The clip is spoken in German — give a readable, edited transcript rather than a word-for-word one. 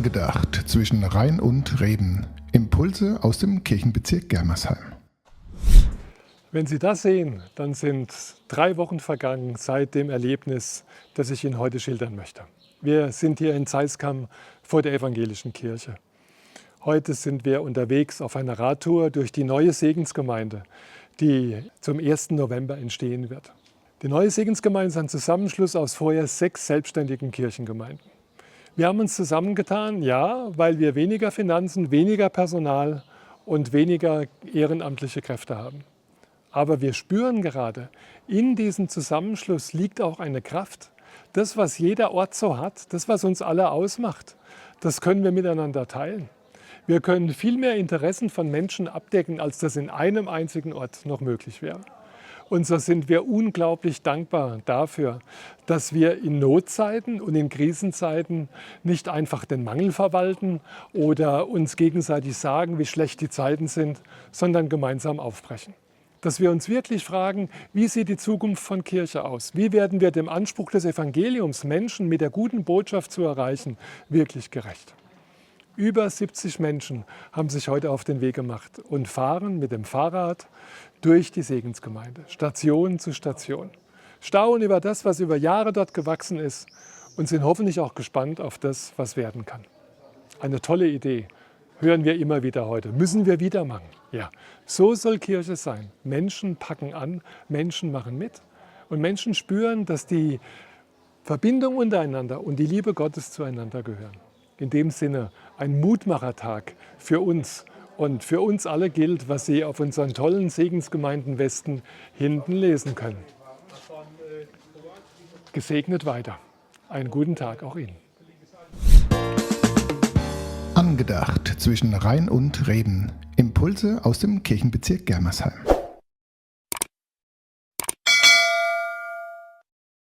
Angedacht zwischen Rhein und Reben. Impulse aus dem Kirchenbezirk Germersheim. Wenn Sie das sehen, dann sind 3 Wochen vergangen seit dem Erlebnis, das ich Ihnen heute schildern möchte. Wir sind hier in Zeiskamp vor der evangelischen Kirche. Heute sind wir unterwegs auf einer Radtour durch die neue Segensgemeinde, die zum 1. November entstehen wird. Die neue Segensgemeinde ist ein Zusammenschluss aus vorher 6 selbstständigen Kirchengemeinden. Wir haben uns zusammengetan, ja, weil wir weniger Finanzen, weniger Personal und weniger ehrenamtliche Kräfte haben. Aber wir spüren gerade, in diesem Zusammenschluss liegt auch eine Kraft. Das, was jeder Ort so hat, das, was uns alle ausmacht, das können wir miteinander teilen. Wir können viel mehr Interessen von Menschen abdecken, als das in einem einzigen Ort noch möglich wäre. Und so sind wir unglaublich dankbar dafür, dass wir in Notzeiten und in Krisenzeiten nicht einfach den Mangel verwalten oder uns gegenseitig sagen, wie schlecht die Zeiten sind, sondern gemeinsam aufbrechen. Dass wir uns wirklich fragen, wie sieht die Zukunft von Kirche aus? Wie werden wir dem Anspruch des Evangeliums, Menschen mit der guten Botschaft zu erreichen, wirklich gerecht? Über 70 Menschen haben sich heute auf den Weg gemacht und fahren mit dem Fahrrad durch die Segensgemeinde, Station zu Station. Staunen über das, was über Jahre dort gewachsen ist und sind hoffentlich auch gespannt auf das, was werden kann. Eine tolle Idee, hören wir immer wieder heute, müssen wir wieder machen. Ja, so soll Kirche sein. Menschen packen an, Menschen machen mit und Menschen spüren, dass die Verbindung untereinander und die Liebe Gottes zueinander gehören. In dem Sinne ein Mutmachertag für uns und für uns alle gilt, was Sie auf unseren tollen Segensgemeinden Westen hinten lesen können. Gesegnet weiter. Einen guten Tag auch Ihnen. Angedacht zwischen Rhein und Reben. Impulse aus dem Kirchenbezirk Germersheim.